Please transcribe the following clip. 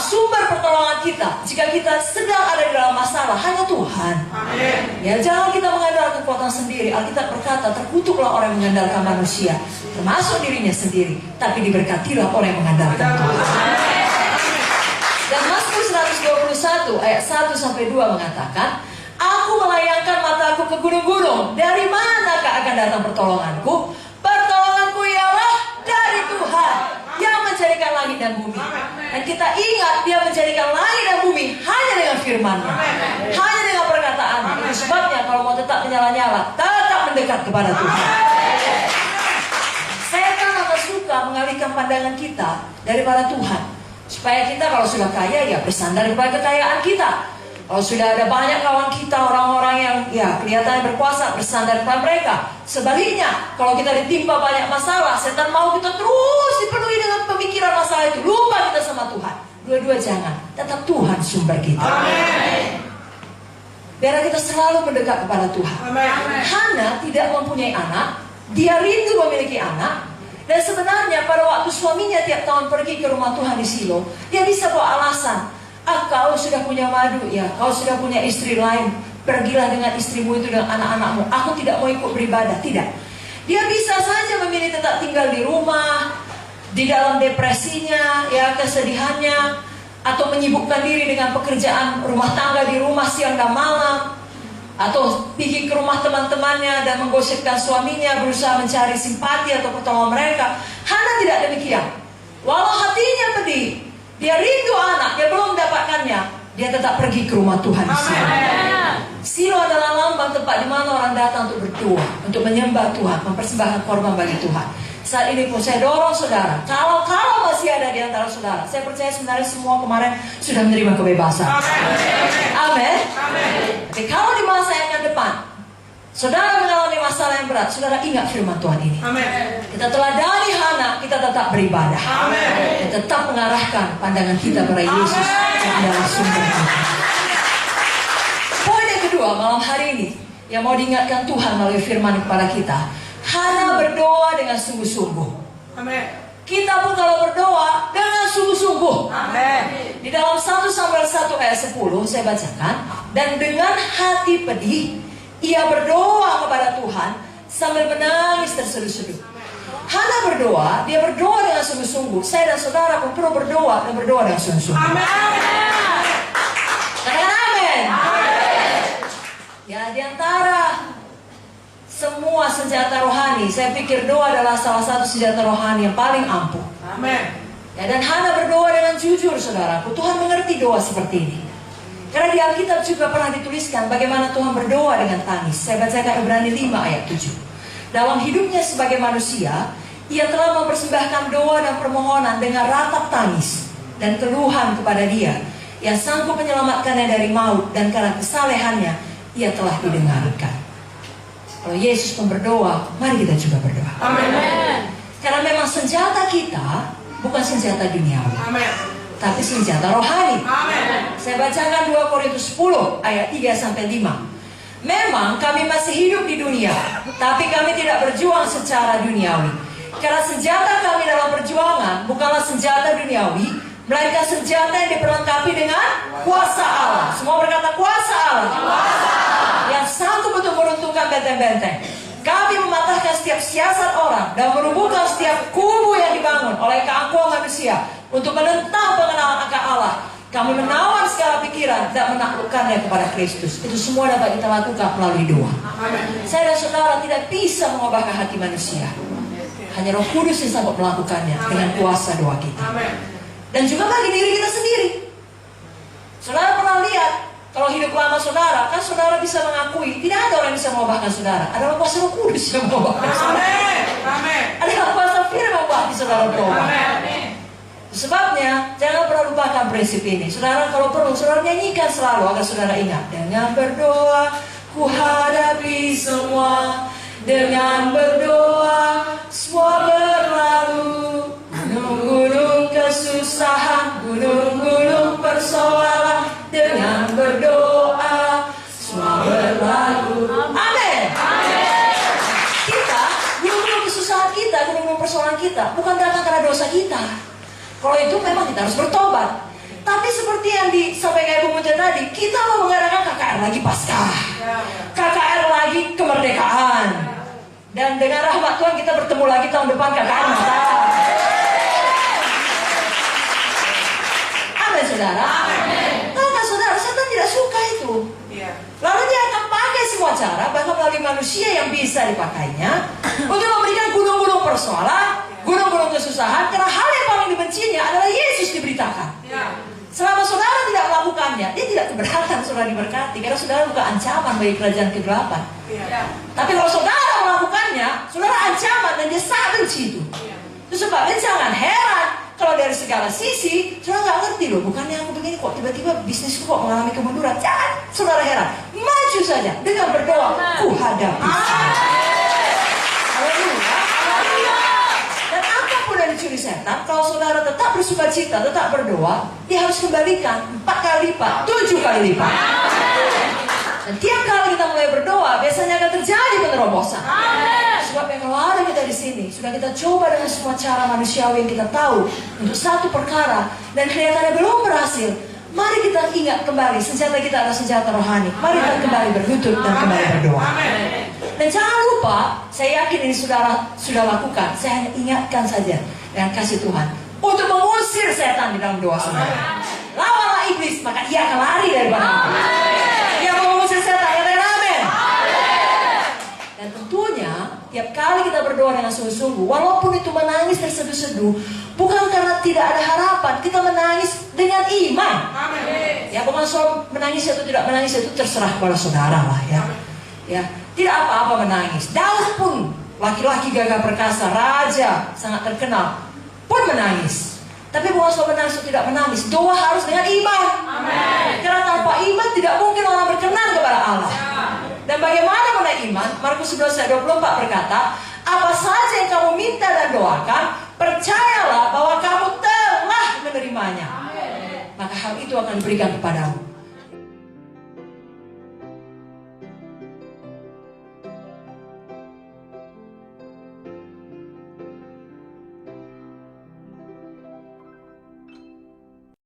sumber pertolongan kita jika kita sedang ada di dalam masalah hanya Tuhan. Amin. Ya, jangan kita mengandalkan kekuatan sendiri. Alkitab berkata, terkutuklah orang yang mengandalkan manusia, termasuk dirinya sendiri, tapi diberkatilah orang yang mengandalkan Tuhan. Dan Mazmur 121 ayat 1-2 mengatakan, aku melayangkan mataku ke gunung-gunung, dari manakah akan datang pertolonganku? Pertolonganku ialah dari Tuhan yang menjadikan langit dan bumi. Dan kita ingat, dia menjadikan langit dan bumi hanya dengan firman-Nya, hanya dengan perkataan-Nya. Itu sebabnya kalau mau tetap menyala-nyala, tetap mendekat kepada Tuhan. Setan akan suka mengalihkan pandangan kita daripada Tuhan, supaya kita kalau sudah kaya ya bersandar kepada kekayaan kita. Kalau sudah ada banyak kawan kita, orang-orang yang ya kelihatannya berkuasa, bersandar kepada mereka. Sebaliknya, kalau kita ditimpa banyak masalah, setan mau kita terus dipenuhi dengan pemikiran masalah itu, lupa kita sama Tuhan. Dua-dua jangan, tetap Tuhan sumber kita. Amin. Biar kita selalu mendekat kepada Tuhan. Amin. Hana tidak mempunyai anak, dia rindu memiliki anak. Dan sebenarnya pada waktu suaminya tiap tahun pergi ke rumah Tuhan di Silo, dia bisa bawa alasan, kau sudah punya madu ya, kau sudah punya istri lain, pergilah dengan istrimu itu dan anak-anakmu, aku tidak mau ikut beribadah. Tidak, dia bisa saja memilih tetap tinggal di rumah, di dalam depresinya, ya kesedihannya, atau menyibukkan diri dengan pekerjaan rumah tangga di rumah siang dan malam, atau pergi ke rumah teman-temannya dan menggosipkan suaminya, berusaha mencari simpati atau pertolongan mereka. Hana tidak demikian. Walau hatinya pedih, dia rindu anak, dia belum mendapatkannya, dia tetap pergi ke rumah Tuhan. Silo adalah lambang tempat di mana orang datang untuk berdoa, untuk menyembah Tuhan, mempersembahkan korban bagi Tuhan. Saat ini pun saya dorong saudara, kalau masih ada di antara saudara, saya percaya sebenarnya semua kemarin sudah menerima kebebasan. Amin. Tapi kalau di masa yang akan depan, saudara mengalami masalah yang berat, saudara ingat firman Tuhan ini. Kita teladani Hana, kita tetap beribadah. Dan tetap mengarahkan pandangan kita kepada Yesus yang adalah sumber kita. Poin yang kedua malam hari ini, yang mau diingatkan Tuhan melalui firman kepada kita, Hana berdoa dengan sungguh-sungguh. Kita pun kalau berdoa dengan sungguh-sungguh. Di dalam 1 Samuel 1 ayat 10 saya bacakan, dan dengan hati pedih ia berdoa kepada Tuhan sambil menangis terseduh-seduh. Hana berdoa, dia berdoa dengan sungguh-sungguh. Saya dan saudara pun perlu berdoa dan berdoa dengan sungguh-sungguh. Katakan amin. Ya, di antara semua senjata rohani, saya pikir doa adalah salah satu senjata rohani yang paling ampuh. Ya, dan Hana berdoa dengan jujur, saudaraku. Tuhan mengerti doa seperti ini. Karena di Alkitab juga pernah dituliskan bagaimana Tuhan berdoa dengan tangis. Saya bacakan Ibrani 5 ayat 7. Dalam hidupnya sebagai manusia, ia telah mempersembahkan doa dan permohonan dengan ratap tangis dan keluhan kepada Dia yang sanggup menyelamatkannya dari maut, dan karena kesalehannya ia telah didengarkan. Kalau Yesus pun berdoa, mari kita juga berdoa. Karena memang senjata kita bukan senjata duniawi, tapi senjata rohani. Saya bacakan 2 Korintus 10 ayat 3-5. Memang kami masih hidup di dunia, tapi kami tidak berjuang secara duniawi. Karena senjata kami dalam perjuangan bukanlah senjata duniawi, melainkan senjata yang diperlengkapi dengan kuasa Allah. Semua berkata kuasa Allah. Yang sanggup untuk meruntuhkan benteng-benteng. Kami mematahkan setiap siasat orang dan merubuhkan setiap kubu yang dibangun oleh keangkuhan manusia untuk menentang pengenalan akan Allah. Kami menawan segala pikiran dan menaklukkannya kepada Kristus. Itu semua dapat kita lakukan melalui doa. Saya dan saudara tidak bisa mengubahkan hati manusia. Hanya Roh Kudus yang sanggup melakukannya dengan kuasa doa kita. Dan juga bagi diri kita sendiri. Saudara pernah lihat, kalau hidup lama saudara, kan saudara bisa mengakui tidak ada orang yang bisa mengubahkan saudara. Adalah kuasa Roh Kudus yang mengubahkan saudara. Adalah kuasa firman buat saudara berubah. Sebabnya jangan pernah lupakan prinsip ini. Saudara kalau perlu, saudara nyanyikan selalu agar saudara ingat. Dengan berdoa ku hadapi semua. Dengan berdoa semua berlalu. Gunung-gunung kesusahan, gunung-gunung persoalan. Dengan berdoa semua berlalu. Amin. Kita, gunung-gunung kesusahan kita, gunung-gunung persoalan kita bukan datang karena dosa kita. Kalau itu memang kita harus bertobat. Tapi seperti yang disampaikan Ibu Munca tadi, kita mau mengadakan KKR lagi Paskah, KKR lagi kemerdekaan, dan dengan rahmat Tuhan kita bertemu lagi tahun depan KKR Natal. Amin saudara. Tahu kan saudara, setan tidak suka itu. Lalu dia akan pakai semua cara, bahkan melalui manusia yang bisa dipakainya, untuk memberikan gunung-gunung persoalan, gunung-gunung kesusahan, karena hal yang paling dibencinya adalah Yesus diberitakan. Selama saudara tidak melakukannya, dia tidak keberatan saudara diberkati, karena saudara bukan ancaman bagi kerajaan kegelapan. Tapi kalau saudara melakukannya, saudara ancaman, dan dia sangat benci itu. Itu sebabnya jangan heran kalau dari segala sisi saudara nggak ngerti loh, bukannya aku begini kok tiba-tiba bisnisku kok mengalami kemunduran. Jangan saudara heran, maju saja dengan berdoa, ku hadapi. Haleluya. Dan apapun yang dicuri setan, kalau saudara tetap bersuka cita, tetap berdoa, dia harus kembalikan 4 kali lipat, 7 kali lipat. Dan tiap kali kita mulai berdoa, biasanya akan terjadi penerobosan. Sebab yang kalau ada kita di sini, sudah kita coba dengan semua cara manusiawi yang kita tahu untuk satu perkara, dan kelihatannya belum berhasil. Mari kita ingat kembali, senjata kita adalah senjata rohani. Mari kita kembali berlutut dan kembali berdoa. Dan jangan lupa, saya yakin ini saudara sudah lakukan. Saya hanya ingatkan saja dengan kasih Tuhan untuk mengusir setan di dalam doa saudara. Lawanlah iblis, maka ia akan lari daripada Anda. Dia mau mengusir setan, ya amin. Dan tentunya tiap kali kita berdoa dengan sungguh-sungguh, walaupun itu menangis terseduh-seduh, bukan karena tidak ada harapan, kita menangis dengan iman. Ya, bukan soal menangis atau tidak menangis, itu terserah kepada saudara lah ya. Ya, tidak apa-apa menangis. Daud pun laki-laki gagah perkasa, raja sangat terkenal, pun menangis. Tapi bukan soal menangis atau tidak menangis, doa harus dengan iman. Karena tanpa iman tidak mungkin orang berkenan kepada Allah. Dan bagaimana mengenai iman? Markus 11 ayat 24 berkata, apa saja yang kamu minta dan doakan, percayalah bahwa kamu telah menerimanya, maka hal itu akan diberikan kepadamu.